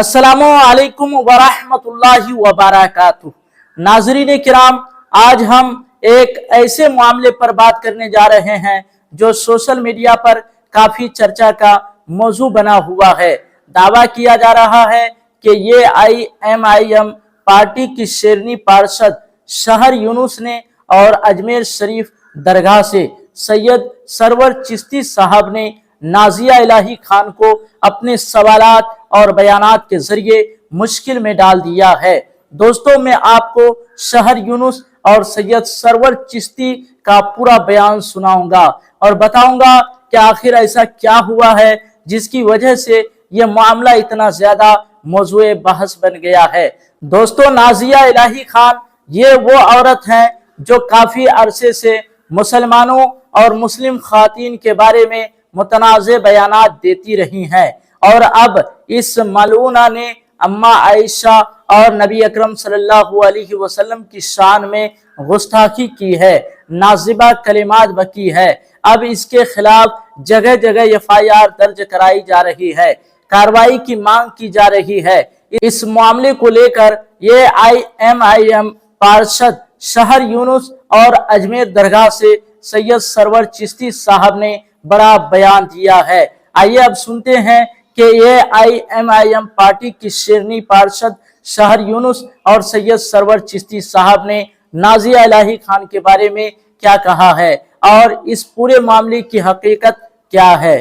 अस्सलामु अलैकुम वरहमतुल्लाहि वबरकातुहू। नाज़रीन किराम, आज हम एक ऐसे मामले पर बात करने जा रहे हैं जो सोशल मीडिया पर काफी चर्चा का मौजू बना हुआ है। दावा किया जा रहा है कि ये IMIM पार्टी की शेरनी पार्षद शहर यूनुस ने और अजमेर शरीफ दरगाह से सैयद सरवर चिश्ती साहब ने नाजिया इलाही खान को अपने सवालात और बयानात के जरिए मुश्किल में डाल दिया है। दोस्तों, मैं आपको शहर यूनुस और सैयद सरवर चिश्ती का पूरा बयान सुनाऊंगा और बताऊंगा कि आखिर ऐसा क्या हुआ है जिसकी वजह से यह मामला इतना ज्यादा मौजूए बहस बन गया है। दोस्तों, नाजिया इलाही खान ये वो औरत है जो काफी अरसे से मुसलमानों और मुस्लिम खातीन के बारे में मुतनाज़े बयानात देती रही हैं और अब इस मलूना ने अम्मा आयशा और नबी अकरम सल्लल्लाहु अलैहि वसल्लम की शान में गुस्ताखी की है, नाजिबा कलिमात बकी है। अब इसके खिलाफ जगह जगह FIR दर्ज कराई जा रही है, कार्रवाई की मांग की जा रही है। इस मामले को लेकर ये IMIM पार्षद शहर यूनुस और अजमेर दरगाह से सैयद सरवर चिश्ती साहब ने बड़ा बयान दिया है। आइए अब सुनते हैं कि ये IMIM पार्टी की शेरनी पार्षद शहर यूनुस और सैयद सरवर चिश्ती साहब ने नाजिया इलाही खान के बारे में क्या कहा है और इस पूरे मामले की हकीकत क्या है।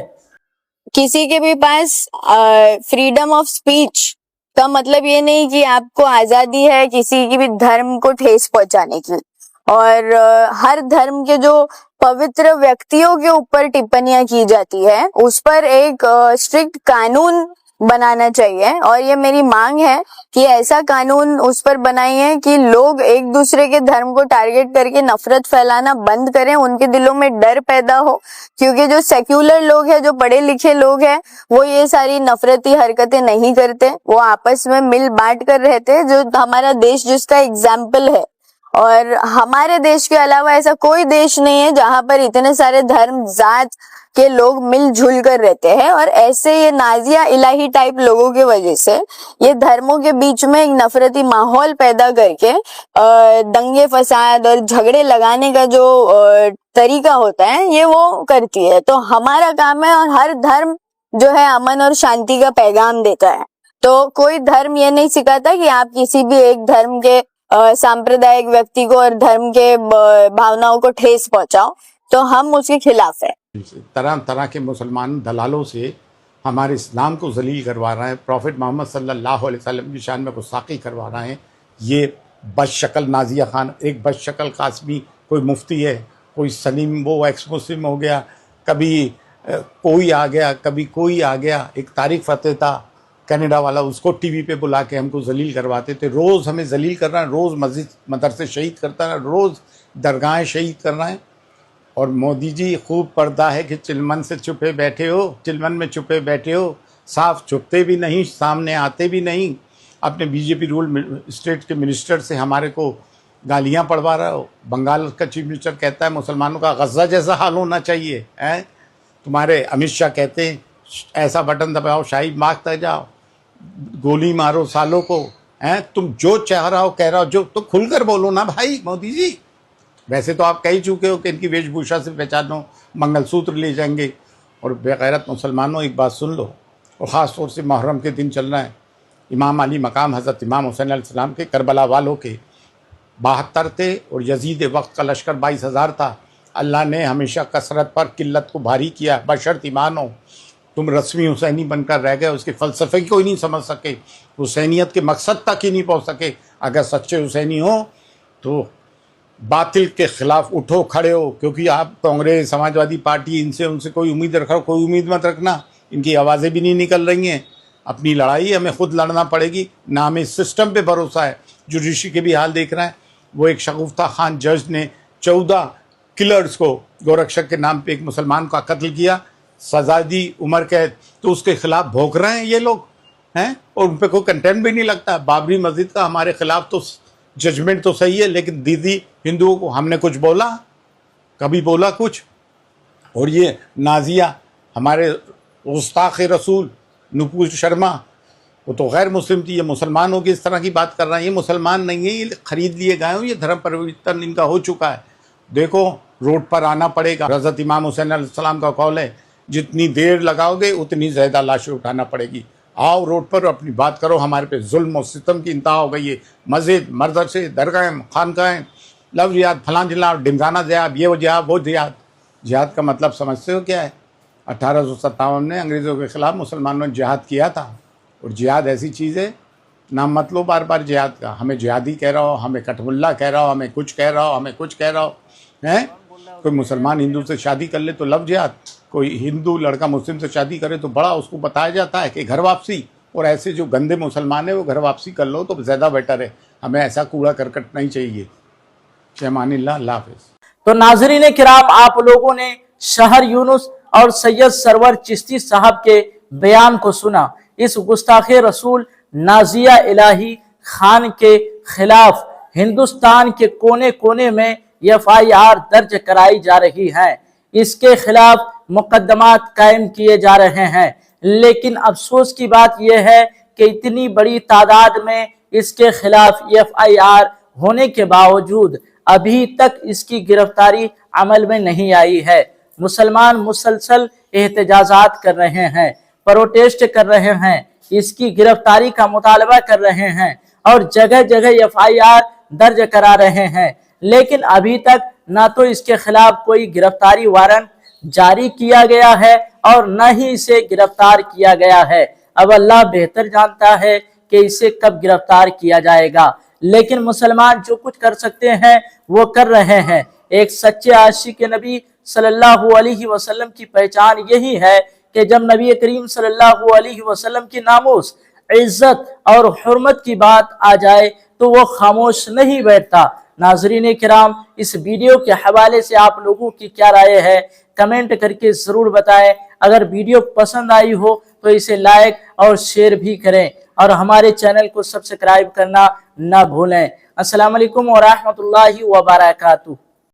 किसी के भी पास फ्रीडम ऑफ स्पीच का मतलब ये नहीं कि आपको आजादी है किसी की भी धर्म को ठेस पहुंचाने की, और हर धर्म के जो पवित्र व्यक्तियों के ऊपर टिप्पणियां की जाती है उस पर एक स्ट्रिक्ट कानून बनाना चाहिए। और ये मेरी मांग है कि ऐसा कानून उस पर बनाइए कि लोग एक दूसरे के धर्म को टारगेट करके नफरत फैलाना बंद करें, उनके दिलों में डर पैदा हो। क्योंकि जो सेक्युलर लोग हैं, जो पढ़े लिखे लोग हैं, वो ये सारी नफरती हरकतें नहीं करते, वो आपस में मिल बांट कर रहते हैं, जो हमारा देश जिसका एग्जाम्पल है। और हमारे देश के अलावा ऐसा कोई देश नहीं है जहां पर इतने सारे धर्म जात के लोग मिलजुल कर रहते हैं। और ऐसे ये नाजिया इलाही टाइप लोगों की वजह से ये धर्मों के बीच में एक नफरती माहौल पैदा करके दंगे फसाद और झगड़े लगाने का जो तरीका होता है ये वो करती है। तो हमारा काम है, और हर धर्म जो है अमन और शांति का पैगाम देता है। तो कोई धर्म ये नहीं सिखाता कि आप किसी भी एक धर्म के सांप्रदायिक व्यक्ति को और धर्म के भावनाओं को ठेस पहुंचाओ। तो हम उसके खिलाफ है। तरह तरह के मुसलमान दलालों से हमारे इस्लाम को जलील करवा रहे हैं, प्रॉफिट मोहम्मद सल्लल्लाहु अलैहि वसल्लम की शान में गुस्ताखी करवा रहे हैं। ये बदशक्ल नाजिया खान, एक बदशक्ल कासमी, कोई मुफ्ती है, कोई सलीम, वो एक्स मुस्लिम हो गया, कभी कोई आ गया, कभी कोई आ गया। एक तारिक फतेह था कनाडा वाला, उसको टीवी पे बुला के हमको जलील करवाते थे। रोज़ हमें जलील कर रहा है, रोज़ मस्जिद मदरसे शहीद करता है, रोज़ दरगाहें शहीद कर रहा है। और मोदी जी खूब पर्दा है कि चिलमन से छुपे बैठे हो, चिलमन में छुपे बैठे हो, साफ छुपते भी नहीं, सामने आते भी नहीं। अपने BJP रूल स्टेट के मिनिस्टर से हमारे को गालियां पढ़वा रहा हो। बंगाल का चीफ मिनिस्टर कहता है मुसलमानों का गज़ा जैसा हाल होना चाहिए है। तुम्हारे अमित शाह कहते हैं ऐसा बटन दबाओ, शाही मार्ग तक जाओ, गोली मारो सालों को, हैं। तुम जो चाह रहा हो, कह रहा हो, जो तो खुलकर बोलो ना भाई मोदी जी। वैसे तो आप कह ही चुके हो कि इनकी वेशभूषा से पहचानो, मंगलसूत्र ले जाएंगे। और बेगैरत मुसलमानों, एक बात सुन लो, और ख़ास तौर से मुहर्रम के दिन चल रहा है। इमाम अली मकाम हज़रत इमाम हुसैन अलैहिस्सलाम के करबला वालों के 72 थे और यजीद वक्त का लश्कर 22,000 था। अल्लाह ने हमेशा कसरत पर किल्लत को भारी किया, बशर्त ईमान हो। तुम रस्मी हुसैनी बनकर रह गए, उसके फ़लसफ़े को ही नहीं समझ सके, हुसैनियत के मकसद तक ही नहीं पहुँच सके। अगर सच्चे हुसैनी हो तो बातिल के ख़िलाफ़ उठो, खड़े हो। क्योंकि आप कांग्रेस, समाजवादी पार्टी, इनसे उनसे कोई उम्मीद रखो, कोई उम्मीद मत रखना। इनकी आवाज़ें भी नहीं निकल रही हैं। अपनी लड़ाई हमें खुद लड़ना पड़ेगी ना, हमें सिस्टम पे भरोसा है। जुडिशरी के भी हाल देख रहे हैं। वो एक शगुफ्ता खान जज ने 14 किलर्स को, गोरक्षक के नाम पे एक मुसलमान का कत्ल किया, सजा दी, उम्र कैद। तो उसके खिलाफ भोग रहे हैं ये लोग, हैं, और उन पर कोई कंटेम्प्ट भी नहीं लगता। बाबरी मस्जिद का हमारे खिलाफ तो जजमेंट तो सही है, लेकिन दीदी हिंदुओं को हमने कुछ बोला, कभी बोला कुछ? और ये नाजिया, हमारे गुस्ताख रसूल नुपुर शर्मा, वो तो गैर मुस्लिम थी, ये मुसलमान होकर इस तरह की बात कर रहा है। ये मुसलमान नहीं है, ये खरीद लिए गए हो, ये धर्म परिवर्तन इनका हो चुका है। देखो रोड पर आना पड़ेगा। हज़रत इमाम हुसैन अलैहिस्सलाम का कौल है, जितनी देर लगाओगे उतनी ज़्यादा लाशें उठाना पड़ेगी। आओ रोड पर अपनी बात करो, हमारे पे जुल्म और सितम की इंतहा हो गई है। मस्जिद, मदरसे, दरगाहें, खानकाहें, लव जिहाद, फलां जिहाद, ढिमकाना जिहाद, ये वो जिहाद, वो जिहाद। जिहाद का मतलब समझते हो क्या है? 1857 में अंग्रेज़ों के ख़िलाफ़ मुसलमानों ने जिहाद किया था। और जिहाद ऐसी चीज़ है, नाम मत लो बार बार जिहाद का। हमें जिहादी कह रहा हो, हमें कटमुल्ला कह रहा हो, हमें कुछ कह रहा हो, हमें कुछ कह रहा हो, हैं? कोई मुसलमान हिंदू से शादी कर ले तो लव जिहाद, कोई हिंदू लड़का मुस्लिम से शादी करे तो बड़ा उसको बताया जाता है कि घर वापसी। और ऐसे जो गंदे मुसलमान है वो घर वापसी कर लो तो ज़्यादा बेटर है। हमें ऐसा कूड़ा करकट नहीं चाहिए। शेमानिल्लाह, अल्लाह हाफ़िज़। तो नाज़रीन किराम, आप लोगों ने शहर यूनुस और सैयद सरवर चिश्ती साहब के बयान को सुना। इस गुस्ताखे रसूल नाजिया इलाही खान के खिलाफ हिंदुस्तान के कोने कोने में FIR दर्ज कराई जा रही है, इसके खिलाफ मुकदमात कायम किए जा रहे हैं। लेकिन अफसोस की बात यह है कि इतनी बड़ी तादाद में इसके खिलाफ FIR होने के बावजूद अभी तक इसकी गिरफ्तारी अमल में नहीं आई है। मुसलमान मुसलसल एहतजाजात कर रहे हैं, प्रोटेस्ट कर रहे हैं, इसकी गिरफ्तारी का मुतालबा कर रहे हैं और जगह जगह FIR दर्ज करा रहे हैं। लेकिन अभी तक ना तो इसके खिलाफ कोई गिरफ्तारी वारंट जारी किया गया है और न ही इसे गिरफ्तार किया गया है। अब अल्लाह बेहतर जानता है कि इसे कब गिरफ्तार किया जाएगा। लेकिन मुसलमान जो कुछ कर सकते हैं वो कर रहे हैं। एक सच्चे आशिक नबी सल्लल्लाहु अलैहि वसल्लम की पहचान यही है कि जब नबी करीम सल्लल्लाहु अलैहि वसल्लम की नामूस, इज्जत और हुर्मत की बात आ जाए तो वो खामोश नहीं बैठता। नाज़रीन किराम, इस वीडियो के हवाले से आप लोगों की क्या राय है, कमेंट करके ज़रूर बताएं। अगर वीडियो पसंद आई हो तो इसे लाइक और शेयर भी करें और हमारे चैनल को सब्सक्राइब करना ना भूलें। अस्सलाम वालेकुम व रहमतुल्लाहि व बरकातुहू।